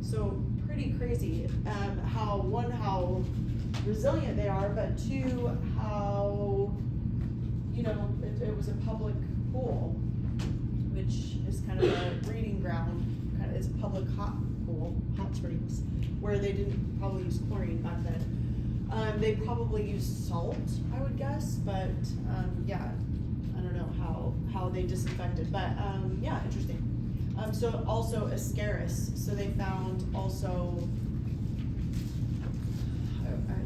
So pretty crazy, how resilient they are, but two, how, it was a public pool, which is kind of a breeding ground, it's a public hot springs, where they didn't probably use chlorine back then. They probably used salt, I would guess, but yeah, I don't know how they disinfected, but yeah, interesting. So also Ascaris, so they found also,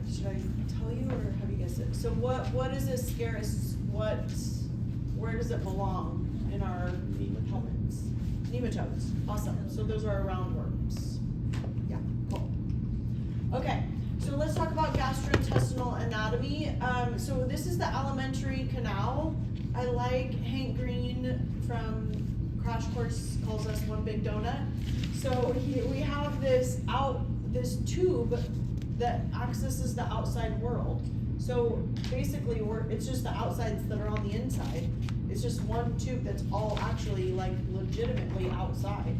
should I tell you or have you guessed it? So what is Ascaris? Where does it belong in our helmets? Nematodes. Awesome. So those are roundworms. Yeah, cool. Okay, so let's talk about gastrointestinal anatomy. So this is the alimentary canal. I like Hank Green from Crash Course calls us one big donut. So we have this tube that accesses the outside world. So basically it's just the outsides that are on the inside. It's just one tube that's all actually like legitimately outside.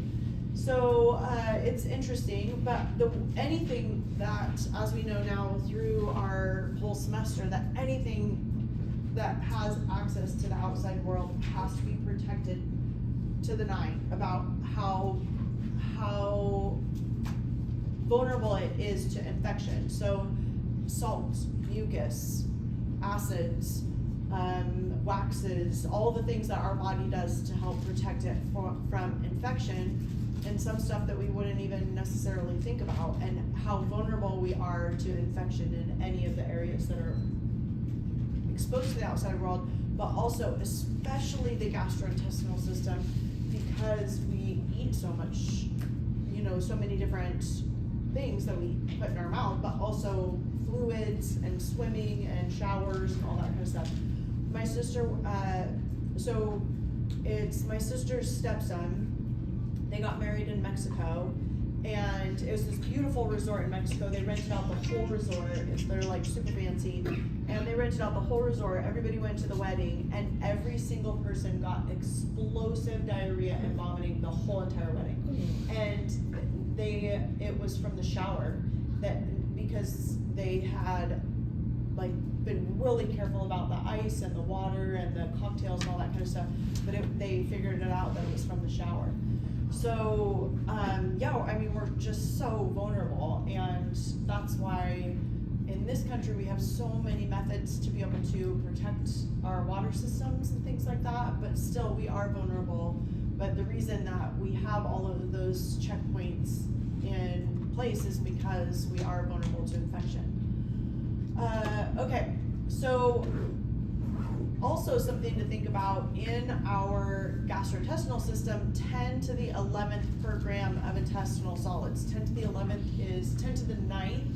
So it's interesting, but anything that, as we know now through our whole semester, that anything that has access to the outside world has to be protected to the nine about how vulnerable it is to infection. So salt, mucus, acids, waxes, all the things that our body does to help protect it from infection, and some stuff that we wouldn't even necessarily think about, and how vulnerable we are to infection in any of the areas that are exposed to the outside world, but also especially the gastrointestinal system, because we eat so much, so many different things that we put in our mouth, but also fluids and swimming and showers and all that kind of stuff. My sister, so it's my sister's stepson. They got married in Mexico, and it was this beautiful resort in Mexico. They rented out the whole resort. They're like super fancy, and they rented out the whole resort. Everybody went to the wedding, and every single person got explosive diarrhea and vomiting the whole entire wedding. And it was from the shower, because they had like been really careful about the ice and the water and the cocktails and all that kind of stuff, but they figured it out that it was from the shower. So yeah, I mean, we're just so vulnerable, and that's why in this country we have so many methods to be able to protect our water systems and things like that, but still we are vulnerable. But the reason that we have all of those checkpoints in place is because we are vulnerable to infection. Okay, so also something to think about in our gastrointestinal system, 10 to the 11th per gram of intestinal solids. 10 to the 9th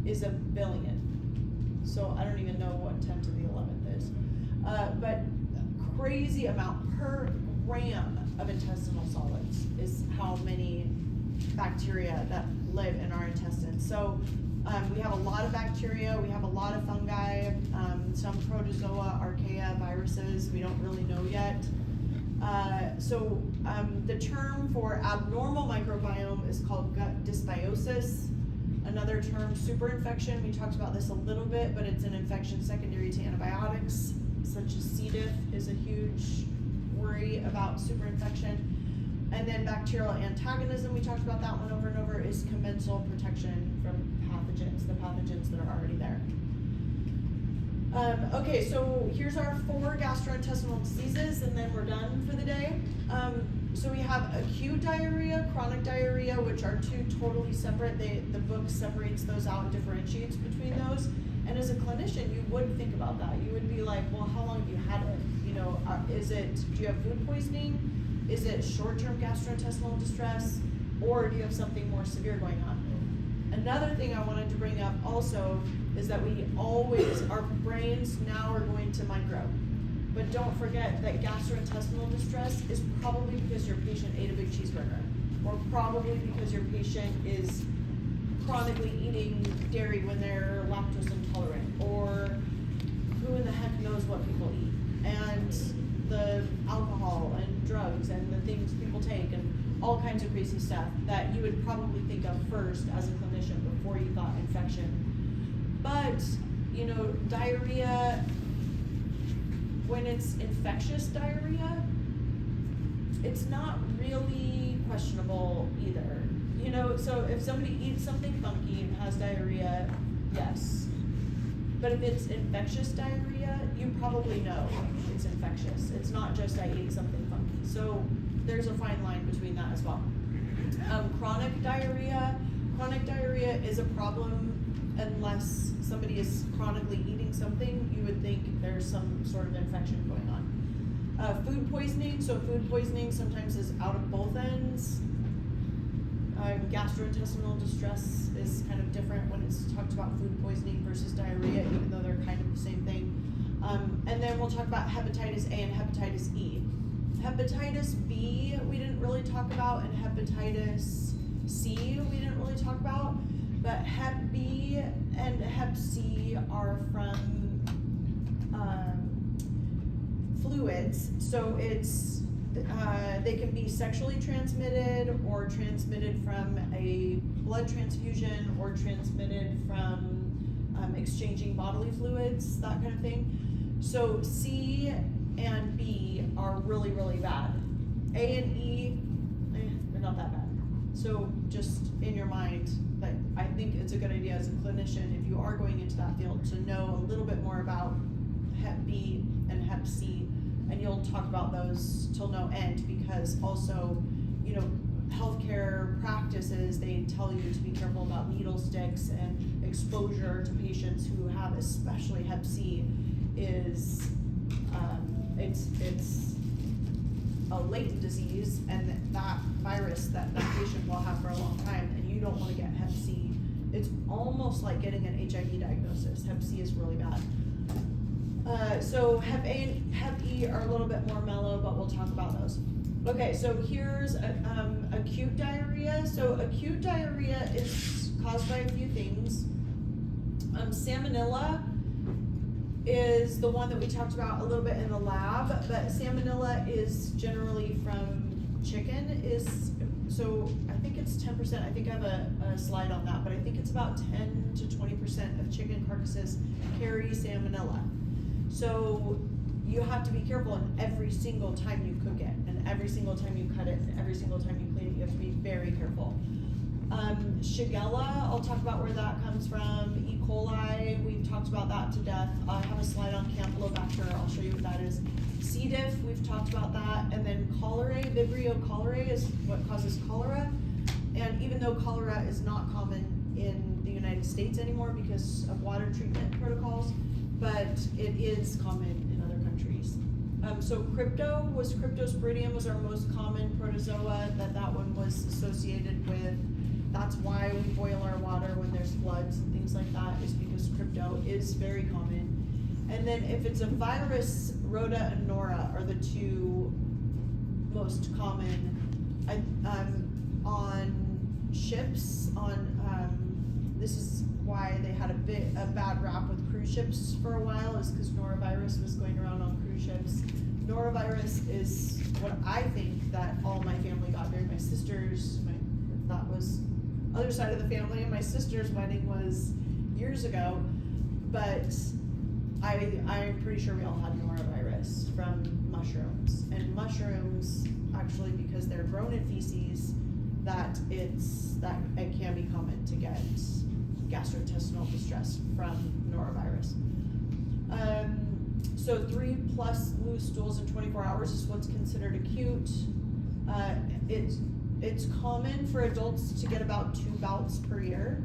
is a billion. So I don't even know what 10 to the 11th is. But crazy amount per gram of intestinal solids is how many bacteria that live in our intestines. So we have a lot of bacteria, we have a lot of fungi, some protozoa, archaea, viruses, we don't really know yet. So the term for abnormal microbiome is called gut dysbiosis. Another term, superinfection, we talked about this a little bit, but it's an infection secondary to antibiotics, such as C. diff is a huge worry about superinfection. And then bacterial antagonism, we talked about that one over and over, is commensal protection from pathogens, the pathogens that are already there. Okay, so here's our 4 gastrointestinal diseases, and then we're done for the day. So we have acute diarrhea, chronic diarrhea, which are 2 totally separate. The book separates those out and differentiates between those. And as a clinician, you would think about that. You would be like, well, how long have you had it? Do you have food poisoning? Is it short-term gastrointestinal distress, or do you have something more severe going on? Another thing I wanted to bring up also is that our brains now are going to micro. But don't forget that gastrointestinal distress is probably because your patient ate a big cheeseburger, or probably because your patient is chronically eating dairy when they're lactose intolerant, or who in the heck knows what people eat, and the alcohol and drugs and the things people take and all kinds of crazy stuff that you would probably think of first as a clinician before you thought infection. But, you know, diarrhea, when it's infectious diarrhea, it's not really questionable either. You know, so if somebody eats something funky and has diarrhea, yes. But if it's infectious diarrhea, you probably know it's infectious. It's not just I ate something funky. So there's a fine line between that as well. Chronic diarrhea is a problem unless somebody is chronically eating something. You would think there's some sort of infection going on. Food poisoning, so food poisoning sometimes is out of both ends. Gastrointestinal distress is kind of different when it's talked about food poisoning versus diarrhea, even though they're kind of the same thing. And then we'll talk about hepatitis A and hepatitis E. Hepatitis B we didn't really talk about, and hepatitis C we didn't really talk about, but Hep B and Hep C are from fluids, so it's they can be sexually transmitted or transmitted from a blood transfusion or transmitted from exchanging bodily fluids, that kind of thing. So C and B are really, really bad. A and E, they're not that bad. So just in your mind, that I think it's a good idea as a clinician, if you are going into that field, to know a little bit more about Hep B and Hep C, and you'll talk about those till no end, because also, you know, healthcare practices, they tell you to be careful about needle sticks, and exposure to patients who have especially Hep C is, it's a latent disease, and that virus that patient will have for a long time, and you don't want to get Hep C. It's almost like getting an HIV diagnosis. Hep C is really bad. So Hep A and Hep E are a little bit more mellow, but we'll talk about those. Okay, so here's acute diarrhea. So acute diarrhea is caused by a few things. Salmonella is the one that we talked about a little bit in the lab, but salmonella is generally from chicken. So I think it's 10%. I think I have a slide on that, but I think it's about 10 to 20% of chicken carcasses carry salmonella. So you have to be careful, and every single time you cook it, and every single time you cut it, and every single time you clean it, you have to be very careful. Shigella, I'll talk about where that comes from. E. coli, we've talked about that to death. I have a slide on Campylobacter, I'll show you what that is. C. diff, we've talked about that. And then cholerae, Vibrio cholerae is what causes cholera. And even though cholera is not common in the United States anymore because of water treatment protocols, but it is common in other countries. So Cryptosporidium was our most common protozoa that one was associated with. That's why we boil our water when there's floods and things like that, is because crypto is very common. And then if it's a virus, Rhoda and Nora are the two most common. On ships, this is why they had a bad rap with cruise ships for a while, is because norovirus was going around on cruise ships. Norovirus is what I think that all my family got during my sister's, that was other side of the family, and my sister's wedding was years ago, but I'm pretty sure we all had norovirus from mushrooms. And mushrooms, actually, because they're grown in feces, that it can be common to get gastrointestinal distress from norovirus. So 3+ loose stools in 24 hours is what's considered acute. It's common for adults to get about 2 bouts per year,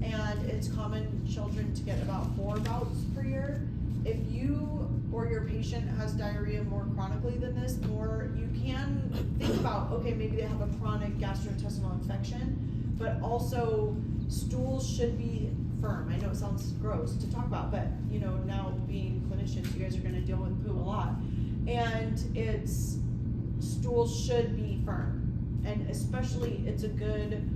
and it's common children to get about 4 bouts per year. If you or your patient has diarrhea more chronically than this, or you can think about, okay, maybe they have a chronic gastrointestinal infection, but also stools should be firm. I know it sounds gross to talk about, but you know, now being clinicians, you guys are gonna deal with poo a lot. And stools should be firm. And especially, it's a good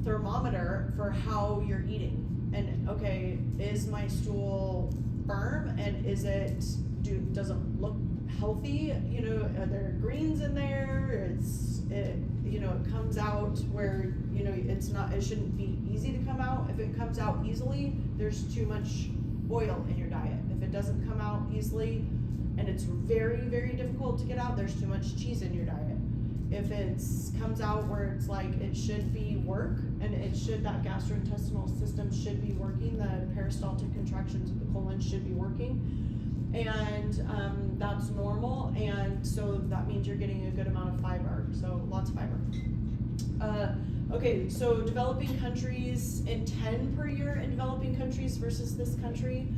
thermometer for how you're eating. And okay, is my stool firm, and does it look healthy, are there greens in there? It comes out where, it shouldn't be easy to come out. If it comes out easily, there's too much oil in your diet. If it doesn't come out easily and it's very, very difficult to get out, there's too much cheese in your diet. If it comes out where it's like it should be work, and that gastrointestinal system should be working, the peristaltic contractions of the colon should be working, and that's normal, and so that means you're getting a good amount of fiber, so lots of fiber. Okay, so developing countries, in 10 per year in developing countries versus this country,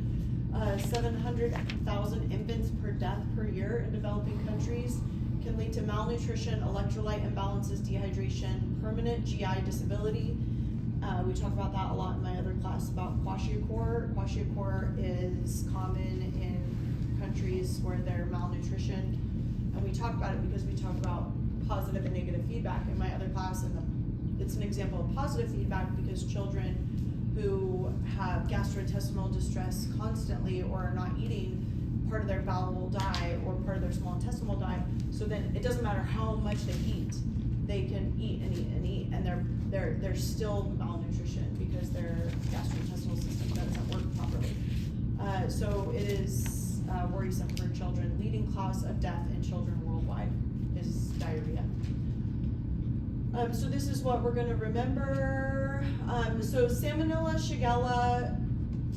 700,000 infants per death per year in developing countries, can lead to malnutrition, electrolyte imbalances, dehydration, permanent GI disability. We talk about that a lot in my other class about kwashiorkor. Kwashiorkor is common in countries where there's malnutrition, and we talk about it because we talk about positive and negative feedback in my other class, and it's an example of positive feedback because children who have gastrointestinal distress constantly or are not eating, part of their bowel will die or part of their small intestine will die. So then it doesn't matter how much they eat, they can eat and eat and eat, and they're still malnutrition because their gastrointestinal system doesn't work properly. So it is worrisome for children. Leading cause of death in children worldwide is diarrhea. So this is what we're going to remember. So Salmonella, Shigella,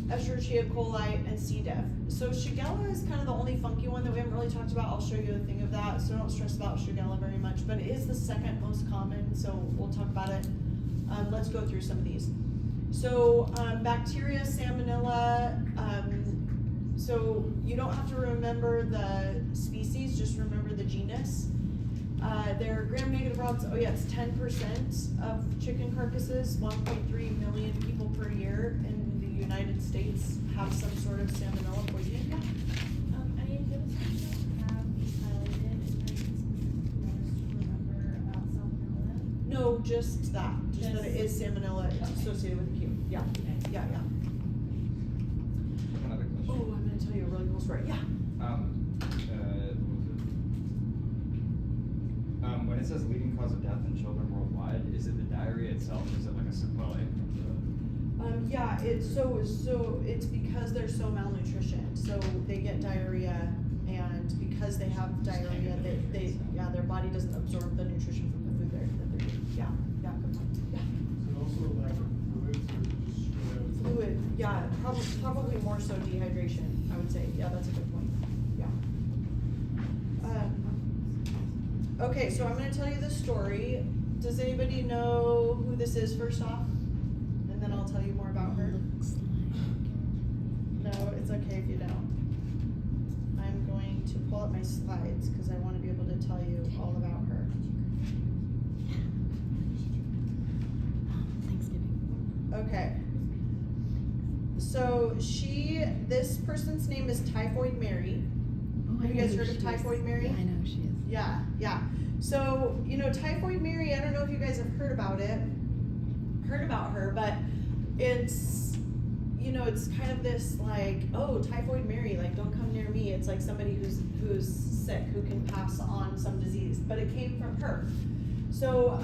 Escherichia coli, and C. diff. So Shigella is kind of the only funky one that we haven't really talked about. I'll show you a thing of that, so don't stress about Shigella very much, but it is the second most common, so we'll talk about it. Let's go through some of these. So bacteria, Salmonella, so you don't have to remember the species, just remember the genus. Their gram-negative rods, it's 10% of chicken carcasses. 1.3 million people per year in the United States have some sort of salmonella poisoning. Yeah. Any of those have these highlighted in to remember about salmonella? No, just that. Just that it is salmonella. It's associated with acute. Yeah. Okay. Yeah. Another question. Oh, I'm going to tell you a really cool story. Yeah. When it says leading cause of death in children worldwide, is it the diarrhea itself, or is it like a sequelae from the? It's because they're so malnutrition. So they get diarrhea, and because they have diarrhea, their body doesn't absorb the nutrition from the food that they're eating. Yeah, good point. Yeah. And also lack of fluids or just Fluid, yeah, probably more so dehydration, I would say. Yeah, that's a good point. Yeah. Okay, so I'm going to tell you the story. Does anybody know who this is first off? And then I'll tell you more about her. No, it's okay if you don't. I'm going to pull up my slides because I want to be able to tell you all about her. Thanksgiving. Okay. So this person's name is Typhoid Mary. Oh, Have you guys heard of Typhoid Mary? Yeah, I know who she is. Yeah. So, Typhoid Mary, I don't know if you guys have heard about her, but it's, it's kind of this like, oh, Typhoid Mary, like, don't come near me. It's like somebody who's sick, who can pass on some disease, but it came from her. So,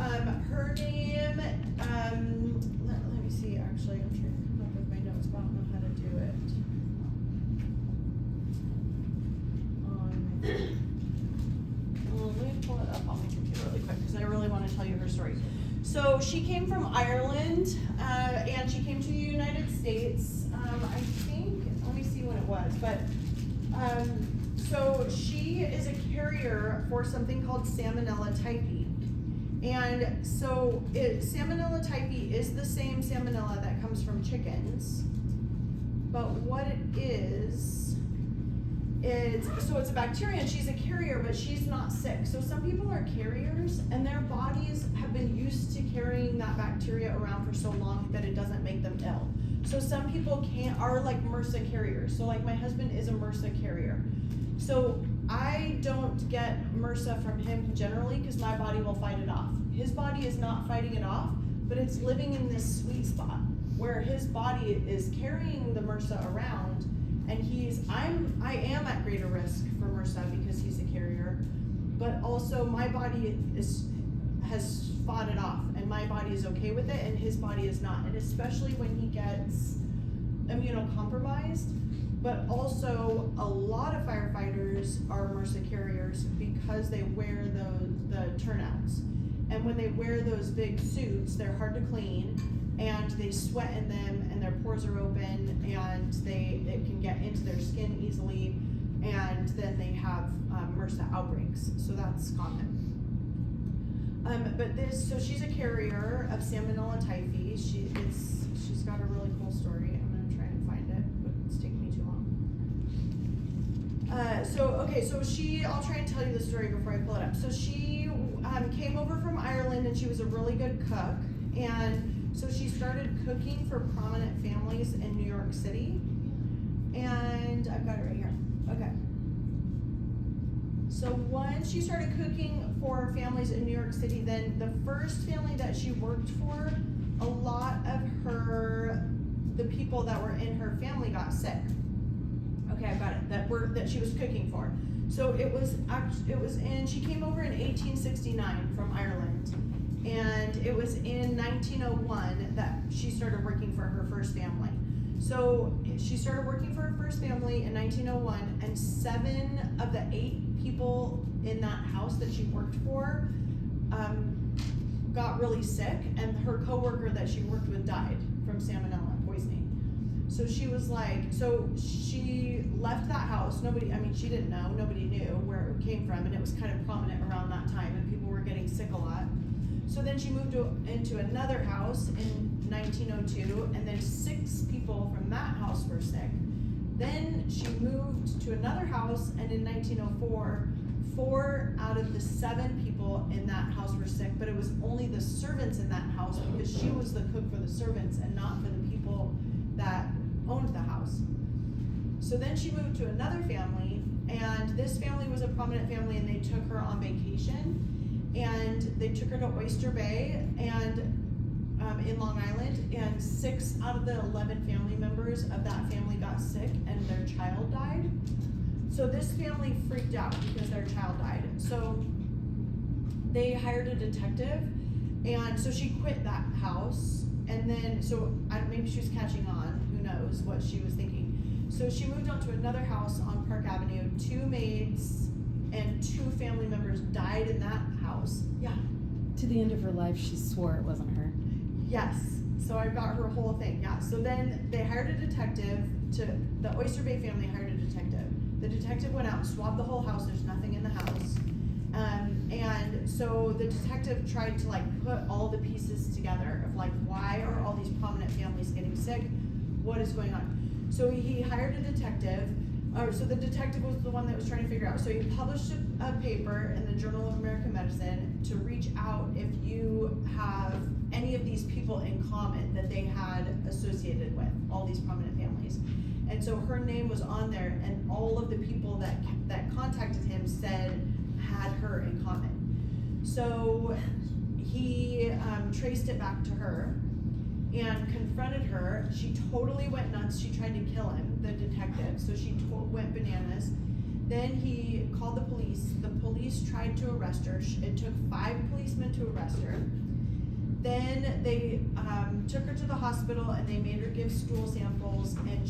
her name, let me see, actually, I'm trying to come up with my notes, but I don't know how to do it. Let me pull it up on my computer really quick because I really want to tell you her story. So she came from Ireland and she came to the United States. I think, let me see when it was, but so she is a carrier for something called Salmonella typhi. And so Salmonella typhi is the same salmonella that comes from chickens, but what it is, it's a bacteria, and she's a carrier, but she's not sick. So some people are carriers, and their bodies have been used to carrying that bacteria around for so long that it doesn't make them ill. So some people are like MRSA carriers. So like my husband is a MRSA carrier. So I don't get MRSA from him generally because my body will fight it off. His body is not fighting it off, but it's living in this sweet spot where his body is carrying the MRSA around, And I am at greater risk for MRSA because he's a carrier, but also my body has fought it off, and my body is okay with it, and his body is not, and especially when he gets immunocompromised. But also, a lot of firefighters are MRSA carriers because they wear the turnouts, and when they wear those big suits, they're hard to clean, and they sweat in them, and their pores are open, and it can get into their skin easily, and then they have MRSA outbreaks. So that's common. So she's a carrier of Salmonella typhi. She's got a really cool story. I'm gonna try and find it, but it's taking me too long. I'll try and tell you the story before I pull it up. So she came over from Ireland, and she was a really good cook, and so she started cooking for prominent families in New York City, and I've got it right here. Okay. So once she started cooking for families in New York City, then the first family that she worked for, a lot of the people that were in her family got sick. Okay, I've got it, that she was cooking for. So she came over in 1869 from Ireland, and it was in 1901 that she started working for her first family. So she started working for her first family in 1901, and 7 of the 8 people in that house that she worked for got really sick, and her coworker that she worked with died from salmonella poisoning. So she was she left that house. She didn't know, nobody knew where it came from, and it was kind of prominent around that time, and people were getting sick a lot. So then she moved into another house in 1902, and then 6 people from that house were sick. Then she moved to another house, and in 1904, 4 out of the 7 people in that house were sick, but it was only the servants in that house because she was the cook for the servants and not for the people that owned the house. So then she moved to another family, and this family was a prominent family, and they took her on vacation, and they took her to Oyster Bay and in Long Island, and 6 out of the 11 family members of that family got sick, and their child died. So this family freaked out because their child died. So they hired a detective, and so she quit that house, and then maybe she was catching on. Who knows what she was thinking? So she moved on to another house on Park Avenue. 2 maids and 2 family members died in that house. Yeah. To the end of her life, she swore it wasn't her. Yes. So I got her whole thing. Yeah. So then they hired a detective. The Oyster Bay family hired a detective. The detective went out and swabbed the whole house. There's nothing in the house. And so the detective tried to put all the pieces together of why are all these prominent families getting sick? What is going on? So he hired a detective. So the detective was the one that was trying to figure out. So he published a paper in the Journal of American Medicine to reach out if you have any of these people in common that they had associated with, all these prominent families. And so her name was on there, and all of the people that contacted him said had her in common. So he traced it back to her and confronted her. She totally went nuts. She tried to kill him, the detective. So she went bananas. Then he called the police. The police tried to arrest her. It took 5 policemen to arrest her. Then they took her to the hospital, and they made her give stool samples, and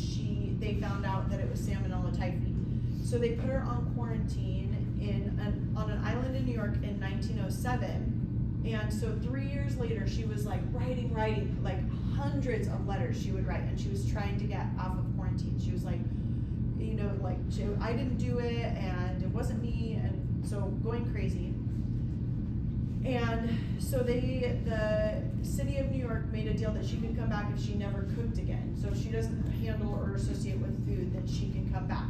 they found out that it was Salmonella typhi. So they put her on quarantine on an island in New York in 1907. And so 3 years later, she was writing hundreds of letters she would write, and she was trying to get off of quarantine. She was I didn't do it, and it wasn't me, and so going crazy. And so the city of New York made a deal that she could come back if she never cooked again. So if she doesn't handle or associate with food, then she can come back.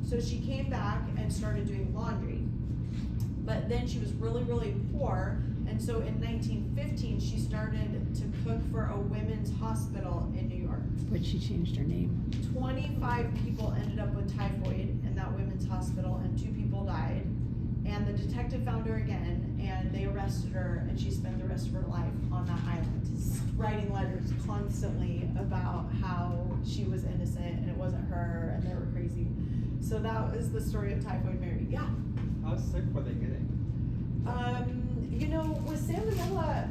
So she came back and started doing laundry. But then she was really, really poor, and so in 1915 she started to cook for a women's hospital in New York. But she changed her name. 25 people ended up with typhoid in that women's hospital, and 2 people died. And the detective found her again, and they arrested her, and she spent the rest of her life on that island, writing letters constantly about how she was innocent and it wasn't her and they were crazy. So that was the story of Typhoid Mary. Yeah. How sick were they getting? You know, with salmonella,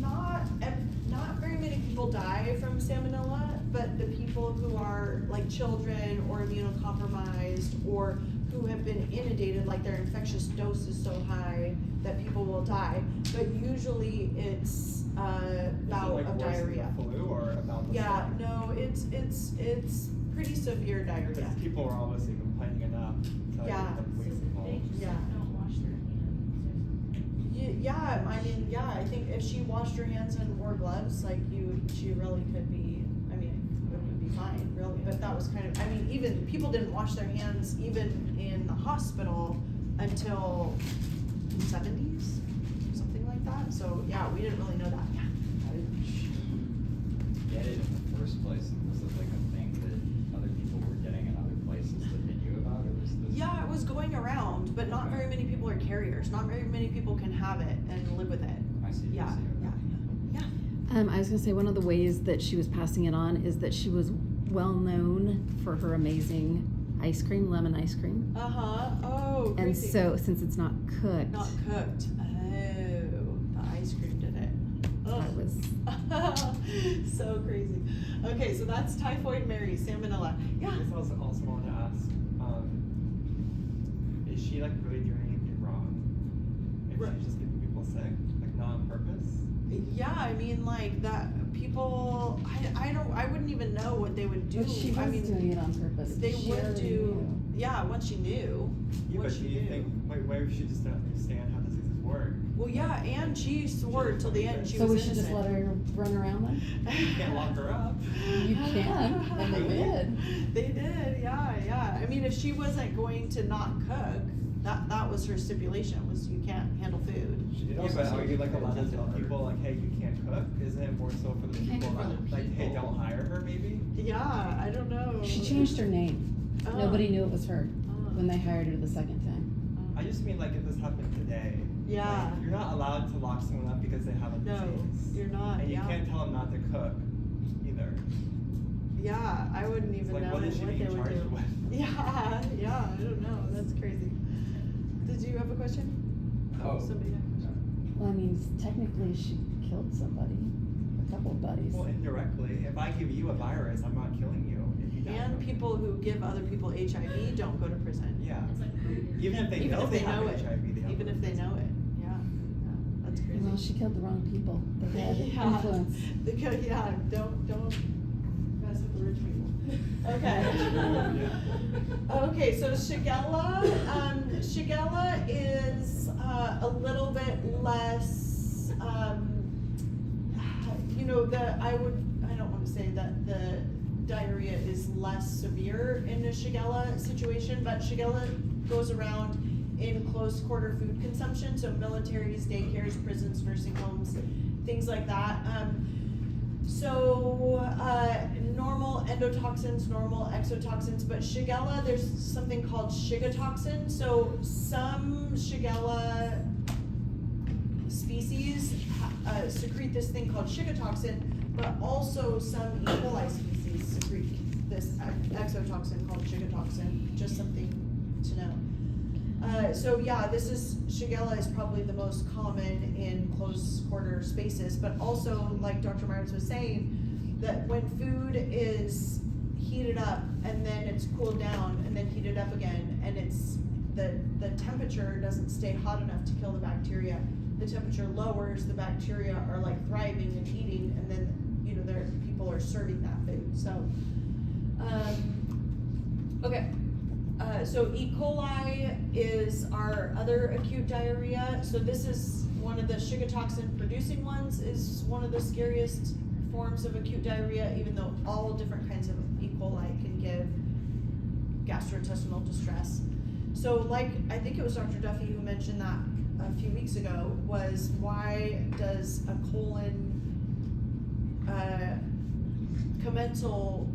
not very many people die from salmonella, but the people who are like children or immunocompromised or who have been inundated, like their infectious dose is so high that people will die. But usually it's bout like of worse than diarrhea. the flu or about the Yeah, flu? no, it's pretty severe diarrhea. Because people were obviously complaining enough to Yeah. get the police They involved. just Yeah. don't wash their hands. Yeah, I mean, yeah, I think if she washed her hands and wore gloves, like she really could be, I mean, it would be fine, really, but that was kind of, I mean, even, people didn't wash their hands even in the hospital until the 70s, something like that, so, yeah, we didn't really know that, yeah. How did she get it in the first place? Was it like a thing that other people were getting in other places that they knew about, or was this? Yeah, it was going around, but not very many people are carriers, not very many people can have it and live with it. I see. Yeah, I see. yeah, yeah, yeah. I was gonna say one of the ways that she was passing it on is that she was well known for her amazing ice cream, lemon ice cream. Uh-huh, oh, And crazy. so since it's not cooked, Not cooked. Oh, the ice cream did it. that Ugh. was So crazy. Okay, so that's Typhoid Mary, salmonella. I Yeah. guess I also wanted to ask, is she like really doing anything wrong? If Right. she's just getting people sick, like not on purpose? Yeah, I mean, like that. People, I wouldn't even know what they would do. but she was I mean, doing it on purpose. they She would already do. knew. Yeah, once she knew. Yeah, Once but she do you knew. think, what if she just doesn't understand how diseases work? Well, yeah, and she swore till the end she So was we should innocent. just let her run around then? You can't lock her up. You can, and they did. They did, yeah, yeah. I mean, if she wasn't going to not cook, that was her stipulation, was you can't handle food. She did Yeah, also but say are you she like allowed to did tell murder. people like, hey, you can't cook? Isn't it more so for the You can't people cook for that, the like, hey, people. don't hire her maybe? Yeah, I don't know. She changed her name. Oh. Nobody knew it was her Oh. when they hired her the second time. I just mean like if this happened today. Yeah. Like, you're not allowed to lock someone up because they have a No, disease. you're not, And you yeah. can't tell them not to cook either. Yeah, I wouldn't even Like, know what is she what they being would charged do. with? Yeah, yeah, I don't know, that's crazy. Did you have a question? Oh. Somebody had a question? Well, I mean, technically she killed somebody, a couple of buddies. Well, indirectly, if I give you a virus, I'm not killing you if you die And from it. people who give other people HIV don't go to prison. Yeah. It's like murder. Even if they Even know if they they have know it. HIV, they don't Even go if to they prison. know it, yeah, yeah, that's crazy. Well, she killed the wrong people. They had Yeah. influence. Because, yeah, don't mess with the rich people. Okay. Okay, so Shigella, Shigella is a little bit less, you know, I don't wanna say that the diarrhea is less severe in a Shigella situation, but Shigella goes around in close quarter food consumption, so militaries, daycares, prisons, nursing homes, things like that. Normal endotoxins, normal exotoxins, but Shigella, there's something called shigatoxin. So some Shigella species secrete this thing called shigatoxin, but also some E. coli species secrete this exotoxin called shigatoxin, just something to know. So yeah, Shigella is probably the most common in close quarter spaces, but also, like Dr. Myers was saying, that when food is heated up and then it's cooled down and then heated up again, and the temperature doesn't stay hot enough to kill the bacteria, the temperature lowers, the bacteria are like thriving and eating, and then, you know, people are serving that food, so. Okay. So E. coli is our other acute diarrhea. So this is one of the shigatoxin producing ones, is one of the scariest forms of acute diarrhea, even though all different kinds of E. coli can give gastrointestinal distress. So like, I think it was Dr. Duffy who mentioned that a few weeks ago, was why does a colon commensal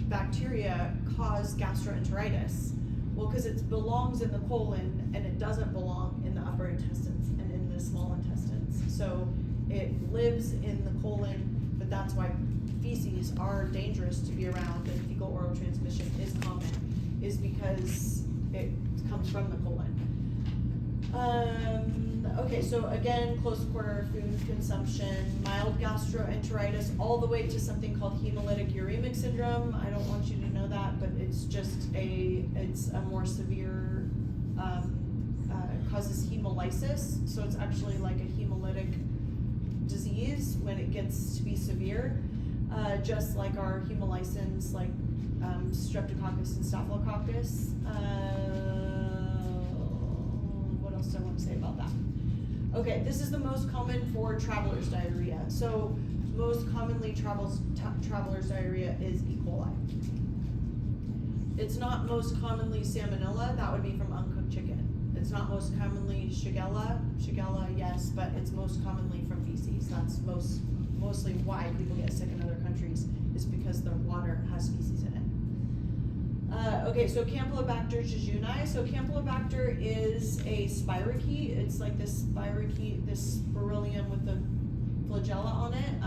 bacteria cause gastroenteritis? Well, because it belongs in the colon and it doesn't belong in the upper intestines and in the small intestines. So it lives in the colon, but that's why feces are dangerous to be around and fecal oral transmission is common, is because it comes from the colon. Okay, so again, close quarter food consumption, mild gastroenteritis, all the way to something called hemolytic uremic syndrome. I don't want you to know that, but it's just it's a more severe, causes hemolysis. So it's actually like a hemolytic disease when it gets to be severe. Just like our hemolysins, like streptococcus and staphylococcus. What else do I want to say about that? Okay, this is the most common for traveler's diarrhea. So most commonly traveler's diarrhea is E. coli. It's not most commonly salmonella, that would be from uncooked chicken. It's not most commonly Shigella, yes, but it's most commonly from feces. That's mostly why people get sick in other countries, is because their water has feces in it. Okay, so Campylobacter jejuni. So Campylobacter is a spirochete. It's like this spirochete, this beryllium with the flagella on it.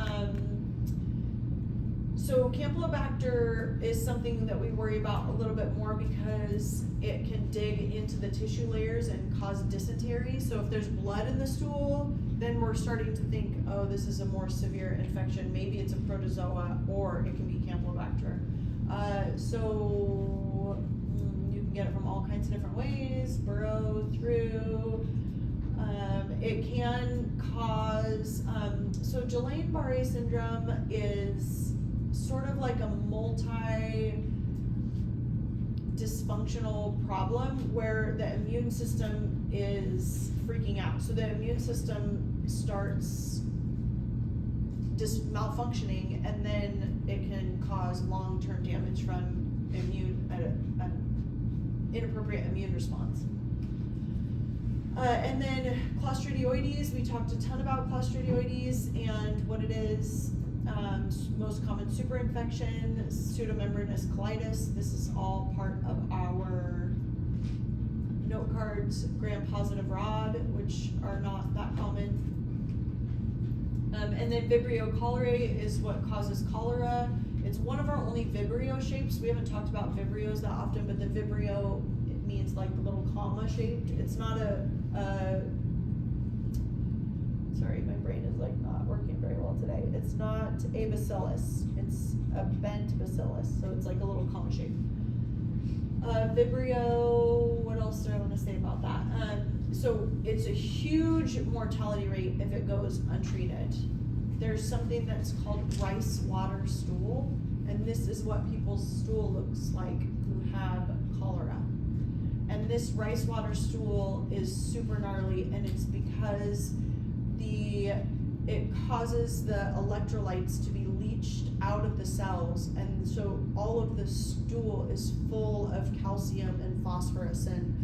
So Campylobacter is something that we worry about a little bit more because it can dig into the tissue layers and cause dysentery. So if there's blood in the stool, then we're starting to think, oh, this is a more severe infection. Maybe it's a protozoa, or it can be Campylobacter. So you can get it from all kinds of different ways, burrow through. It can cause, so Guillain-Barré syndrome is sort of like a multi-dysfunctional problem where the immune system is freaking out. So the immune system starts malfunctioning, and then it can cause long-term damage from inappropriate immune response. And then Clostridioides, we talked a ton about Clostridioides and what it is. Most common superinfection, pseudomembranous colitis. This is all part of our note cards. Gram-positive rod, which are not that common. And then Vibrio cholerae is what causes cholera. It's one of our only Vibrio shapes. We haven't talked about Vibrios that often, but the Vibrio, it means like the little comma shaped. It's not sorry, my brain is like not working very well today. It's not a bacillus. It's a bent bacillus. So it's like a little comma shape. Vibrio, what else do I want to say about that? So it's a huge mortality rate if it goes untreated. There's something that's called rice water stool, and this is what people's stool looks like who have cholera. And this rice water stool is super gnarly, and it's because it causes the electrolytes to be leached out of the cells, and so all of the stool is full of calcium and phosphorus and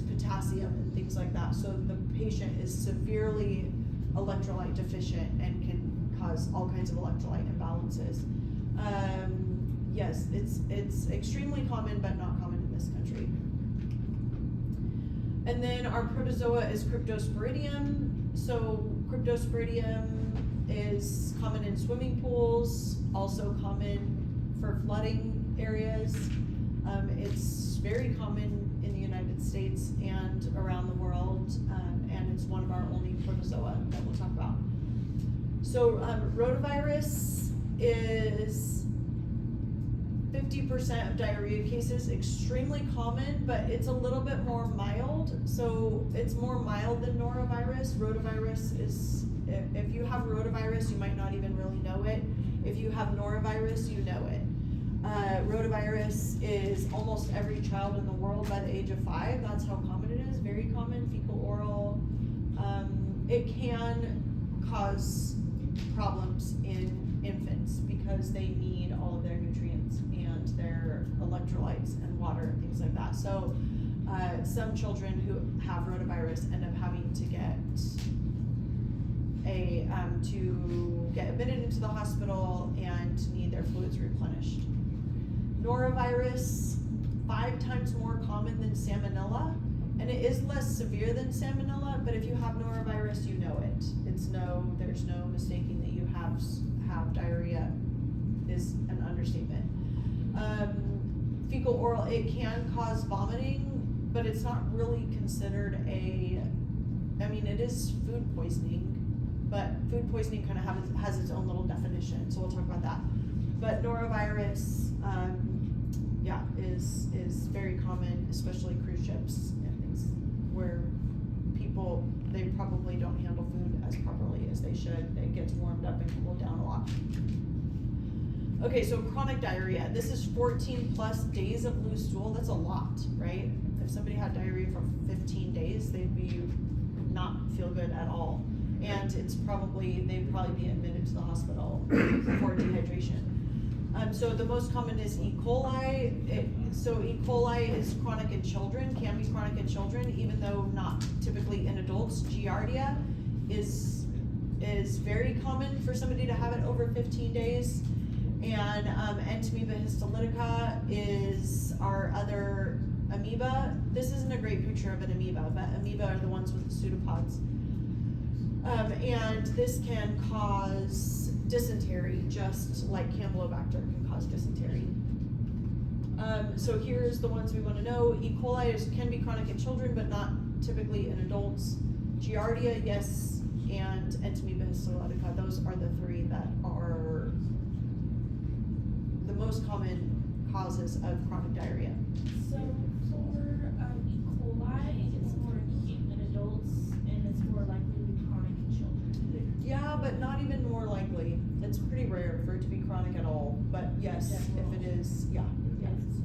potassium and things like that. So the patient is severely electrolyte deficient and can cause all kinds of electrolyte imbalances. Yes, it's extremely common, but not common in this country. And then our protozoa is Cryptosporidium. So Cryptosporidium is common in swimming pools, also common for flooding areas. It's very common in the United States and around the world, and it's one of our only protozoa that we'll talk about. So rotavirus is 50% of diarrhea cases, extremely common, but it's a little bit more mild. So it's more mild than norovirus. Rotavirus is, if you have rotavirus, you might not even really know it. If you have norovirus, you know it. Rotavirus is almost every child in the world by the age of 5. That's how common it is, very common, fecal oral. It can cause problems in infants because they need all of their nutrients and their electrolytes and water and things like that. So some children who have rotavirus end up having to get admitted into the hospital and need their fluids replenished. Norovirus, 5 times more common than salmonella, And it is less severe than salmonella, but if you have norovirus, you know it. There's no mistaking that you have diarrhea is an understatement. Fecal oral, it can cause vomiting, but it's not really considered it is food poisoning, but food poisoning kind of has its own little definition, so we'll talk about that. But norovirus, is very common, especially cruise ships and things where people, they probably don't handle food as properly as they should. It gets warmed up and cooled down a lot. Okay, so chronic diarrhea. This is 14 plus days of loose stool. That's a lot, right? If somebody had diarrhea for 15 days, they'd not feel good at all. And they'd probably be admitted to the hospital for dehydration. So the most common is E. coli. E. coli is chronic in children, can be chronic in children, even though not typically in adults. Giardia is very common for somebody to have it over 15 days. And Entamoeba histolytica is our other amoeba. This isn't a great picture of an amoeba, but amoeba are the ones with the pseudopods. And this can cause dysentery, just like Campylobacter can cause dysentery. So here's the ones we want to know. E. coli can be chronic in children, but not typically in adults. Giardia, yes, and Entamoeba histolytica. Those are the three that are the most common causes of chronic diarrhea. So for E. coli, it's more acute in adults, and it's more likely to be chronic in children. Yeah, but not even more likely. It's pretty rare for it to be chronic at all, but yes, if it is, yes.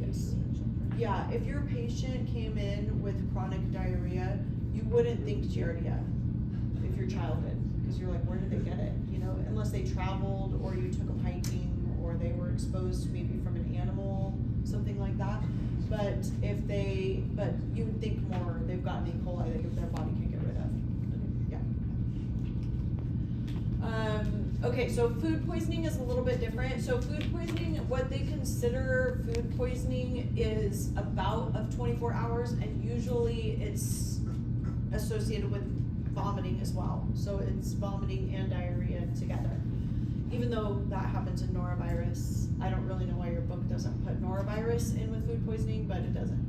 Usually in children. Yeah, if your patient came in with chronic diarrhea, you wouldn't think Giardia if your child did, because you're like, where did they get it? Unless they traveled or you took them hiking or they were exposed maybe from an animal, something like that. But you would think more they've gotten E. coli that their body can get rid of. Yeah. Okay, so food poisoning is a little bit different. So food poisoning, what they consider food poisoning is a bout of 24 hours, and usually it's associated with vomiting as well. So it's vomiting and diarrhea together. Even though that happens in norovirus, I don't really know why your book doesn't put norovirus in with food poisoning, but it doesn't.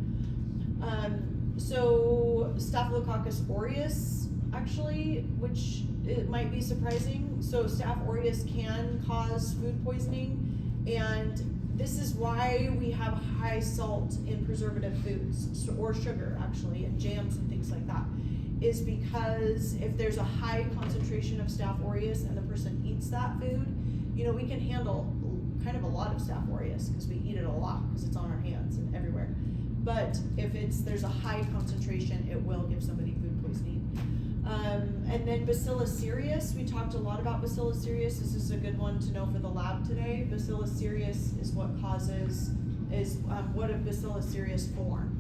So Staphylococcus aureus, actually, which it might be surprising. So Staph aureus can cause food poisoning, and this is why we have high salt in preservative foods, or sugar actually, in jams and things like that, is because if there's a high concentration of Staph aureus and the person eats that food, we can handle kind of a lot of Staph aureus because we eat it a lot because it's on our hands and everywhere. But if there's a high concentration, it will give somebody food poisoning. And then Bacillus cereus, we talked a lot about Bacillus cereus. This is a good one to know for the lab today. Bacillus cereus is what what did Bacillus cereus form?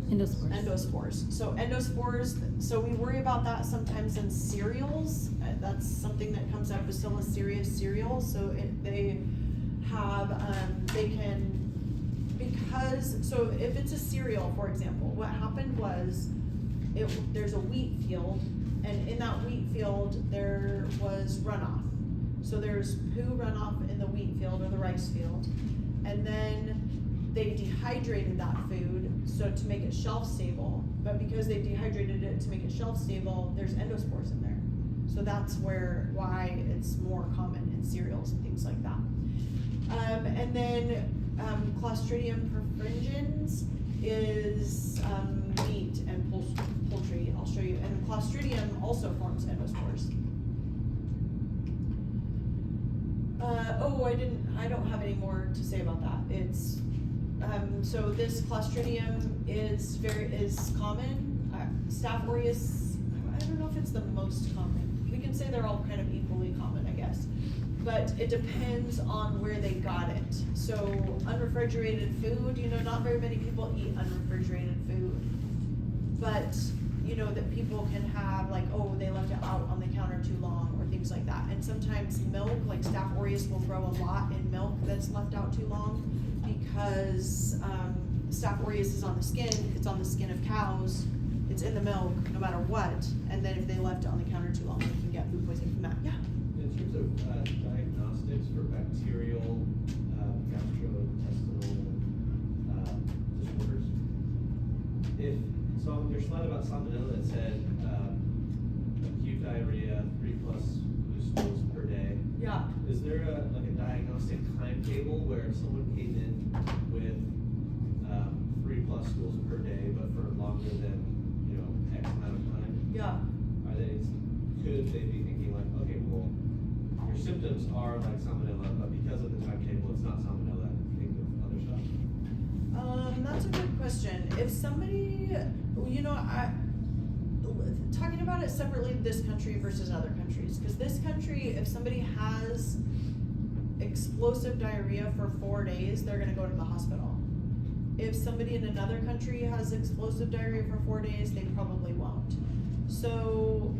Endospores. So endospores, so we worry about that sometimes in cereals. That's something that comes out of Bacillus cereus cereals. So so if it's a cereal, for example, what happened was there's a wheat field, and in that wheat field there was runoff. So there's poo runoff in the wheat field or the rice field, and then they dehydrated that food to make it shelf stable, but because they dehydrated it to make it shelf stable, there's endospores in there. So that's why it's more common in cereals and things like that. And then Clostridium perfringens is meat and poultry. I'll show you. And Clostridium also forms endospores. I don't have any more to say about that. It's so this Clostridium is common. Staph aureus, I don't know if it's the most common. We can say they're all kind of equally common, I guess. But it depends on where they got it. So unrefrigerated food, not very many people eat unrefrigerated food. But that people can have, like, they left it out on the counter too long or things like that. And sometimes milk, like Staph aureus will grow a lot in milk that's left out too long because Staph aureus is on the skin, it's on the skin of cows, it's in the milk, no matter what, and then if they left it on the counter too long, they can get food poisoning from that, yeah. In terms of diagnostics for bacterial, gastrointestinal disorders, so there's a slide about salmonella that said acute diarrhea, 3+ loose stools per day. Yeah. Is there a diagnostic timetable where if someone came in with 3+ stools per day, but for longer than X amount of time? Yeah. Could they be thinking like, okay, well, your symptoms are like salmonella, but because of the timetable, it's not salmonella. Think of other stuff. That's a good question. If somebody, talking about it separately, this country versus other countries, because this country, if somebody has explosive diarrhea for 4 days, they're gonna go to the hospital. If somebody in another country has explosive diarrhea for 4 days, they probably won't. So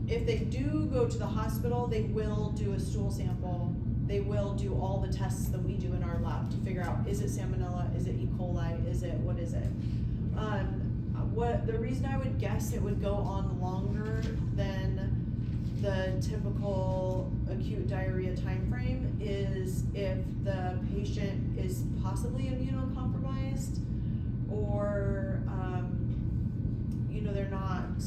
if they do go to the hospital, they will do a stool sample. They will do all the tests that we do in our lab to figure out, is it salmonella, is it E. coli, what is it? The reason I would guess it would go on longer than the typical acute diarrhea time frame is if the patient is possibly immunocompromised or they're not.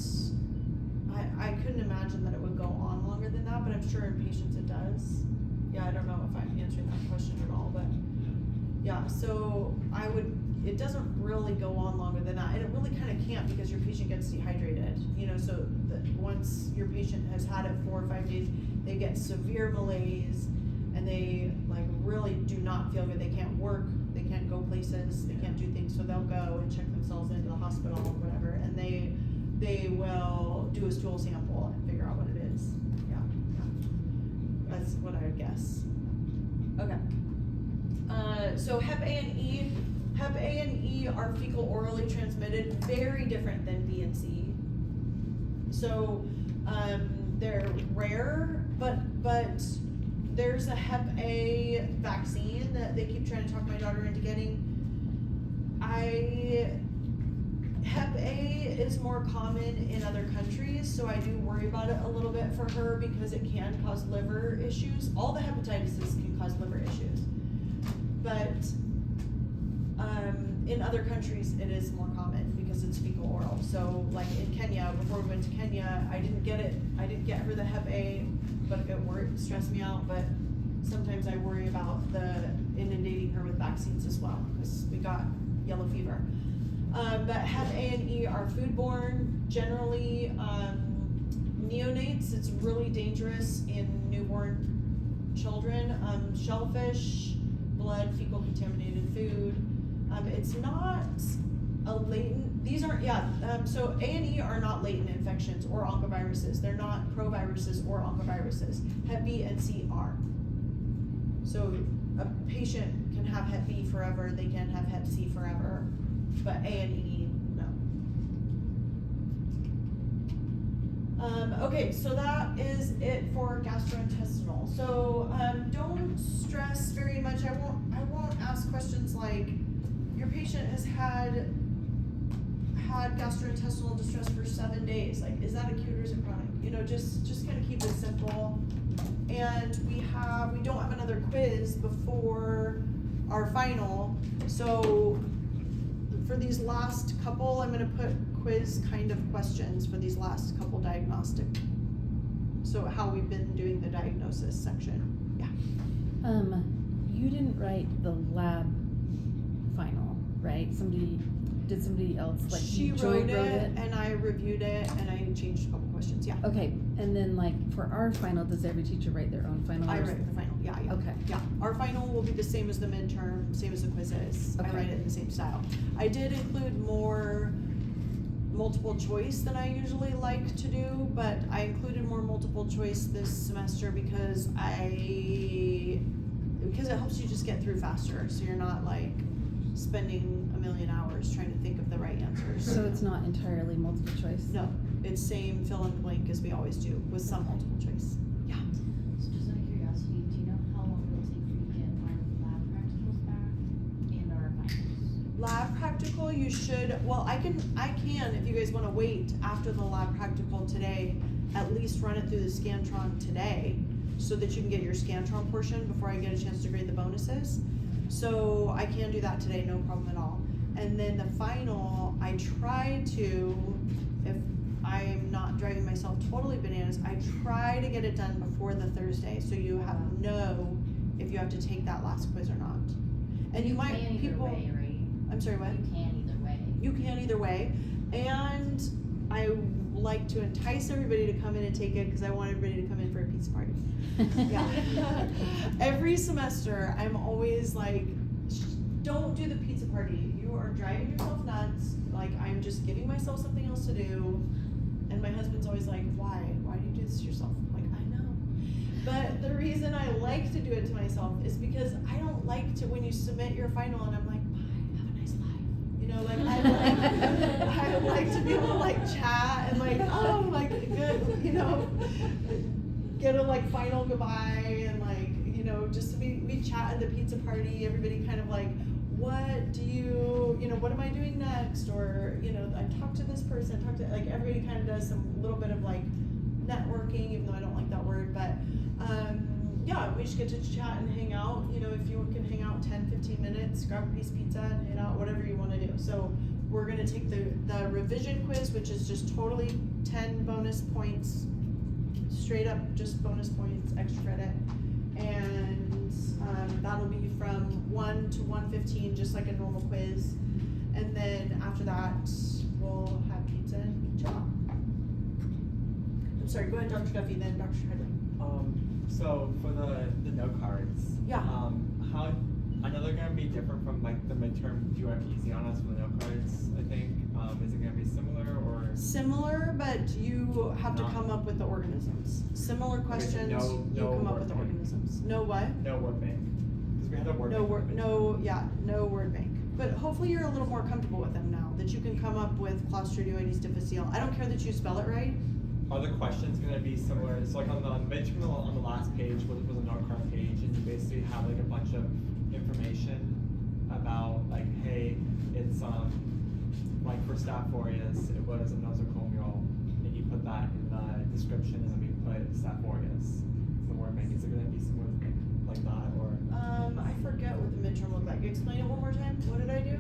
I couldn't imagine that it would go on longer than that, but I'm sure in patients it does. Yeah, I don't know if I'm answering that question at all, but yeah, so it doesn't really go on longer than that, and it really kind of can't because your patient gets dehydrated, so once your patient has had it 4 or 5 days, they get severe malaise, and they really do not feel good. They can't work, they can't go places, they can't do things, so they'll go and check themselves into the hospital or whatever, and they will do a stool sample and figure out what it is. Yeah. That's what I would guess. Okay. So Hep A and E. Hep A and E are fecal orally transmitted, very different than B and C. So they're rare, but there's a Hep A vaccine that they keep trying to talk my daughter into getting. Hep A is more common in other countries, so I do worry about it a little bit for her because it can cause liver issues. All the hepatitis can cause liver issues. But in other countries, it is more common because it's fecal oral. So like in Kenya, before we went to Kenya, I didn't get her the Hep A, but it stressed me out. But sometimes I worry about inundating her with vaccines as well because we got yellow fever. But Hep A and E are foodborne. Generally, neonates, it's really dangerous in newborn children. Shellfish, blood, fecal contaminated food. It's not a latent, so A and E are not latent infections or oncoviruses. They're not proviruses or oncoviruses. Hep B and C are. So a patient can have Hep B forever, they can have Hep C forever, but A and E, no. Okay, so that is it for gastrointestinal. So don't stress very much. I won't ask questions like, your patient has had gastrointestinal distress for 7 days. Like, is that acute or is it chronic? Just kind of keep it simple. And we don't have another quiz before our final. So for these last couple, I'm gonna put quiz kind of questions for these last couple diagnostic. So how we've been doing the diagnosis section. Yeah. You didn't write the lab final, right? Did somebody else, like She you wrote wrote it? and I reviewed it and I changed a couple questions, yeah. Okay, and then for our final, does every teacher write their own final? I write the final, yeah. Okay. Yeah, our final will be the same as the midterm, same as the quizzes. I Okay. write it in the same style. I did include more multiple choice than I usually like to do, but I included more multiple choice this semester because it helps you just get through faster, so you're not spending a million hours trying to think of the right answers. So it's not entirely multiple choice? No, it's same fill in the blank as we always do with some multiple choice. Yeah. So just out of curiosity, do you know how long it'll take for you to get our lab practicals back and our you should, well, I can, if you guys wanna wait after the lab practical today, at least run it through the Scantron today, so that you can get your Scantron portion before I get a chance to grade the bonuses. So I can do that today, no problem at all. And then the final, I try to, if I'm not driving myself totally bananas, I try to get it done before the Thursday, so you know if you have to take that last quiz or not. And you might, can people. either way, right? I'm sorry, what? You can either way. You can either way, and I like to entice everybody to come in and take it, cause I want everybody to come in for a pizza party. Yeah. Every semester, I'm always like, don't do the pizza party. You are driving yourself nuts. Like, I'm just giving myself something else to do. And my husband's always like, why? Why do you do this to yourself? I'm like, I know. But the reason I like to do it to myself is because I don't like to, when you submit your final and I'm like, bye, have a nice life. You know, like, I like to be able to like chat and like, oh, like, good, you know, get a like final goodbye and like, you know, just we chat at the pizza party, everybody kind of like, what do you know, what am I doing next? Or, you know, I talked to this person, like everybody kind of does some little bit of like networking, even though I don't like that word, but yeah, we just get to chat and hang out. You know, if you can hang out 10-15 minutes, grab a piece of pizza and hang out, whatever you want to do. So we're gonna take the revision quiz, which is just totally 10 bonus points, straight up just bonus points, extra credit, and that'll be from 1 to 1:15, just like a normal quiz. And then after that, we'll have pizza and chill out. I'm sorry, go ahead, Dr. Duffy, then Dr. Schreiber. So for the note cards. Yeah. How, I know they're gonna be different from like the midterm. You are easy on us for the note cards, I think. Is it gonna be similar or? Similar, but you have to Not- come up with the organisms. Similar questions, no you come up word with the bank. organisms. No what? No word bank. Because we had a word No bank. word, no, yeah, no word bank. But hopefully you're a little more comfortable with them now, that you can come up with Clostridioides difficile. I don't care that you spell it right. Are the questions gonna be similar? It's like on the midterm on the last page was a note card page, and you basically have like a bunch of information about like, hey, it's like for Staph aureus, it was a nosocomial, and you put that in the description, and then we put Staph aureus. The word bank, is it gonna be similar like that or? I forget what the midterm looked like. Explain it one more time. What did I do?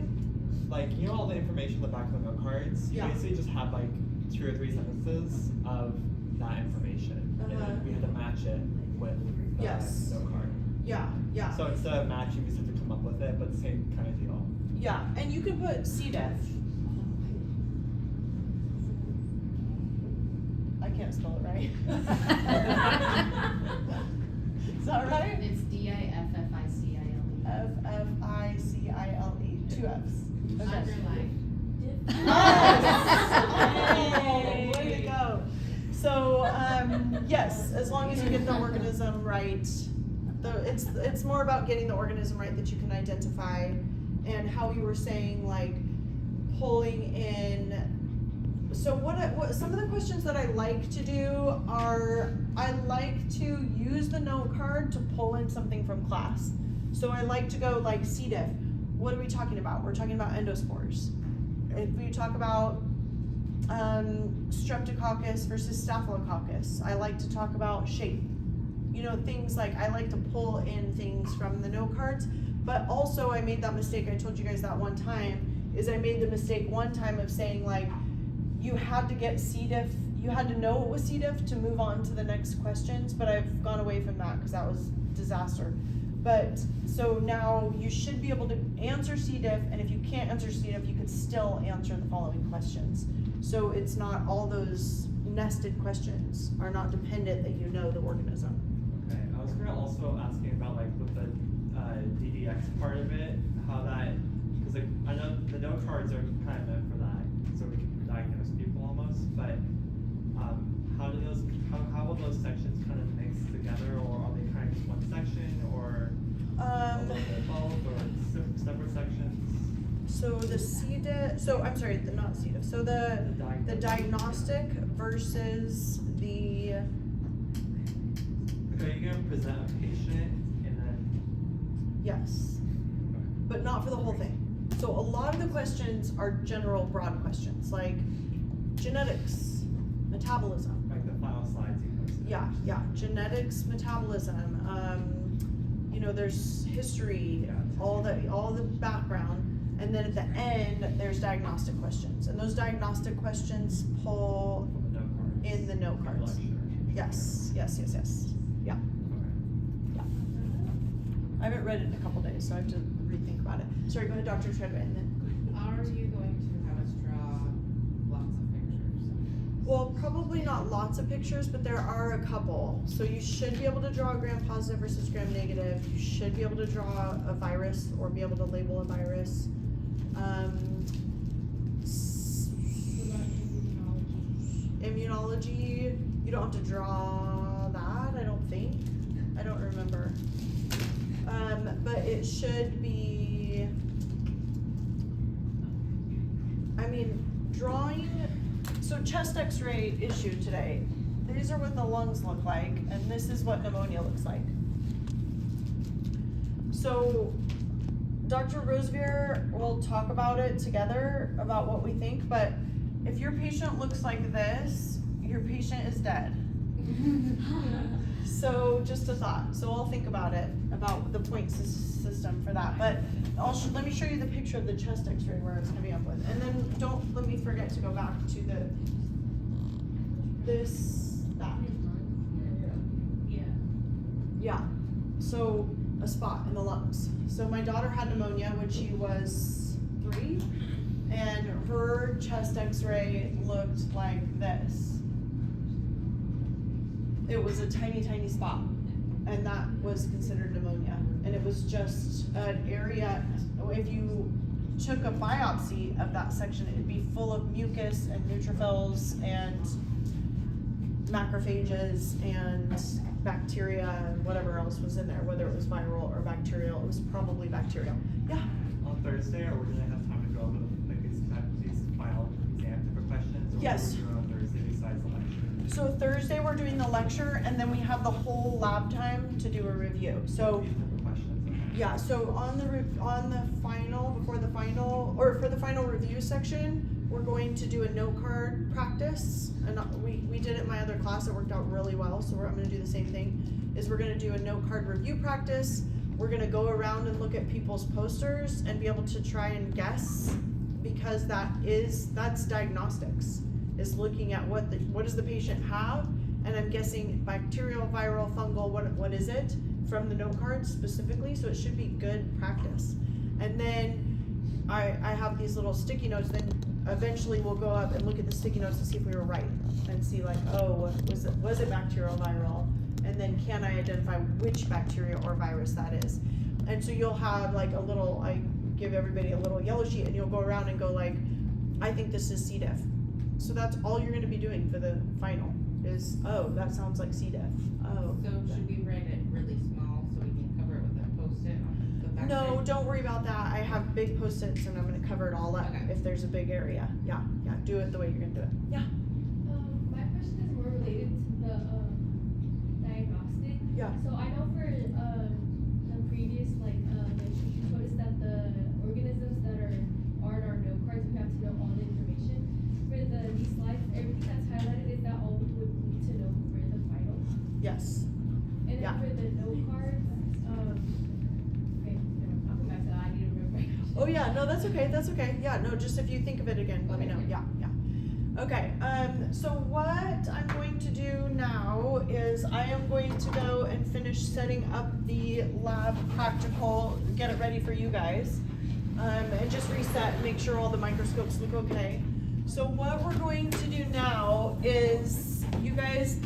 Like, you know all the information on the back of the note cards? You Yeah. basically just had like 2 or 3 sentences of that information. And Uh-huh. then we had to match it with the Yes. note card. Yeah, yeah. So instead of matching, we just have to come up with it, but same kind of deal. Yeah, and you can put C. diff. I can't spell it right. Is that right? It's Diffficile. Fficile, 2 F's. Okay. Underline. Yes! Way to go. So, yes, as long as you get the organism right, it's more about getting the organism right that you can identify, and how you were saying, like, pulling in. So what some of the questions that I like to do are, I like to use the note card to pull in something from class. So I like to go like C. diff. What are we talking about? We're talking about endospores. If we talk about streptococcus versus staphylococcus, I like to talk about shape. You know, things like, I like to pull in things from the note cards, but also I made that mistake, I told you guys that one time, is I made the mistake one time of saying like, you had to get C. diff, you had to know it was C. diff to move on to the next questions, but I've gone away from that because that was disaster. But, so now you should be able to answer C. diff, and if you can't answer C. diff, you could still answer the following questions. So it's not, all those nested questions are not dependent that you know the organism. Okay, I was gonna also ask you about like with the DDX part of it, how that, because like I know the note cards are kind of meant for that, so we can diagnose people almost, but how will those sections kind of mix together, or are they kind of just one section, or a little bit of both, or separate sections? So the C. diff, so I'm sorry, not C. diff, so the diagnostic versus the, Okay, you're gonna present a patient and then. yes, but not for the whole thing. So So a lot of the questions are general broad questions, like genetics, metabolism. Like the final slides you posted. Yeah, genetics, metabolism, you know, there's history, all the background, and then at the end, there's diagnostic questions. And those diagnostic questions pull No cards. in the note cards. Lecture. Yes. Yeah. Okay. I haven't read it in a couple days, so I have to rethink about it. Sorry, go ahead, Dr. Treadway, and then. Are you going to have us draw lots of pictures? Well, probably not lots of pictures, but there are a couple. So you should be able to draw a gram-positive versus gram-negative. You should be able to draw a virus or be able to label a virus. What about Immunology, you don't have to draw that, I don't think. I don't remember. But it should be, I mean, drawing, so chest x-ray issue today. These are what the lungs look like, and this is what pneumonia looks like. So Dr. Rosevear will talk about it together, about what we think, but if your patient looks like this, your patient is dead. So just a thought. So I'll think about it, about the point system for that. But let me show you the picture of the chest x-ray where it's coming up with. And then don't let me forget to go back to that. Yeah. So a spot in the lungs. So my daughter had pneumonia when she was 3, and her chest x-ray looked like this. It was a tiny, tiny spot, and that was considered pneumonia. And it was just an area, if you took a biopsy of that section, it'd be full of mucus and neutrophils and macrophages and bacteria and whatever else was in there, whether it was viral or bacterial. It was probably bacterial. Yeah. On Thursday, are we gonna have time to go over like these biology exam type of questions? Or Yes. what are we doing on Thursday besides the lecture? So Thursday we're doing the lecture, and then we have the whole lab time to do a review. So These type of questions, okay. yeah, so on the final, before the final, or for the final review section, we're going to do a note card practice. And we did it in my other class, it worked out really well, so I'm gonna do the same thing, is we're gonna do a note card review practice. We're gonna go around and look at people's posters and be able to try and guess, because that's diagnostics, is looking at what does the patient have, and I'm guessing bacterial, viral, fungal, what is it, from the note card specifically, so it should be good practice. And then I have these little sticky notes, then eventually we'll go up and look at the sticky notes to see if we were right, and see like, oh, was it bacterial, viral, and then can I identify which bacteria or virus that is. And so you'll have like I give everybody a little yellow sheet, and you'll go around and go like, I think this is C. diff. So that's all you're gonna be doing for the final, is, oh, that sounds like C. diff. Oh. So should we write it really small so we can cover it with a Post-it on the back? No, side? don't worry about that. I have big Post-its, and I'm gonna cover it all up Okay. if there's a big area. Yeah, do it the way you're gonna do it. Yeah. My question is more related to the diagnostic. Yeah. So I know for the previous lecture, you told us that the organisms that are on our note cards, we have to know all the information. For these slides, everything that's highlighted, is that all we would need to know for the final? Yes. And then Yeah. for the note cards, okay, I'll come back to that. I need to remember. Oh yeah, no, that's okay. That's okay. Yeah, no, just if you think of it again, let me know. Okay. Yeah. Okay. So what I'm going to do now is I am going to go and finish setting up the lab practical, get it ready for you guys, and just reset, make sure all the microscopes look okay. So what we're going to do now is you guys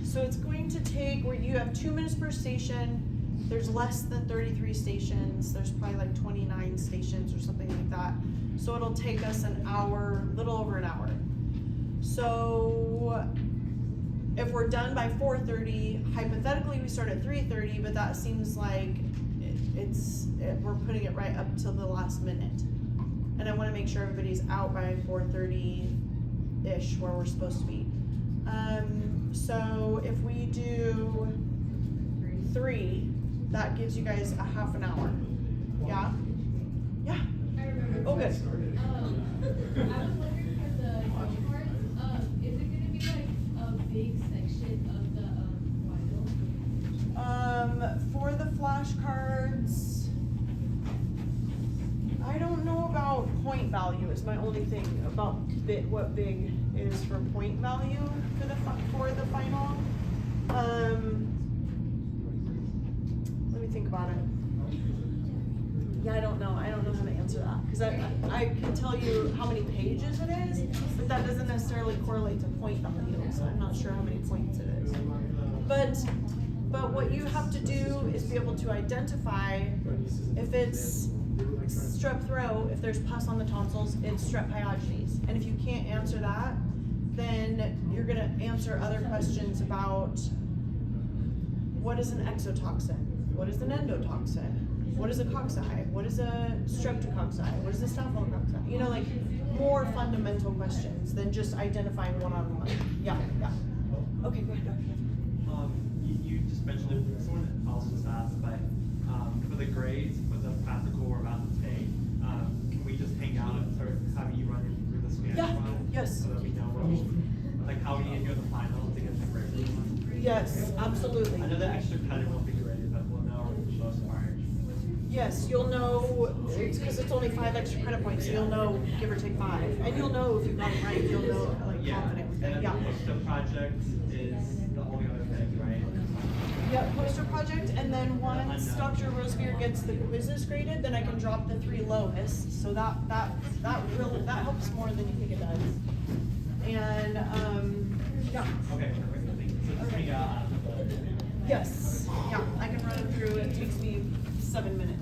so it's going to take, where you have 2 minutes per station. There's less than 33 stations. There's probably like 29 stations or something like that. So it'll take us an hour, little over an hour. So if we're done by 4:30, hypothetically we start at 3:30, but that seems like we're putting it right up till the last minute. And I wanna make sure everybody's out by 4:30-ish, where we're supposed to be. So if we do 3, that gives you guys a half an hour. Yeah? I remember Oh, good. I was wondering for the flashcards, is it gonna be like a big section of the Biol? For the flashcards, I don't know about point value is my only thing about what big is for point value for the final. Let me think about it. Yeah, I don't know how to answer that, because I can tell you how many pages it is, but that doesn't necessarily correlate to point value, so I'm not sure how many points it is. But what you have to do is be able to identify if it's strep throat, if there's pus on the tonsils, it's strep pyogenes. And if you can't answer that, then you're gonna answer other questions about what is an exotoxin? What is an endotoxin? What is a cocci? What is a streptococci? What is a staphylococci? You know, like more fundamental questions than just identifying one-on-one. Yeah. Okay, go ahead. You just mentioned it, someone else just asked, but for the grades, for the practical we're about to take, can we just hang out and start having you run through the Spanish Yeah, one? yes. So that we know like how we need to do the final to get the grade. Yes, absolutely. I know the extra credit won't be graded, but we'll know for the most part. Yes, you'll know, because it's only 5 extra credit points, so you'll know, give or take 5. And you'll know if you got it right, you'll know, like, confident with it, And yeah. then the poster project is the only other thing, right? Yeah, poster project, and then once Dr. Rosebeer gets the quizzes graded, then I can drop the 3 lowest, so that helps more than you think it does. And, yeah. Okay, perfect, thank you. So just hang out. Yes, yeah, I can run it through, it takes me 7 minutes.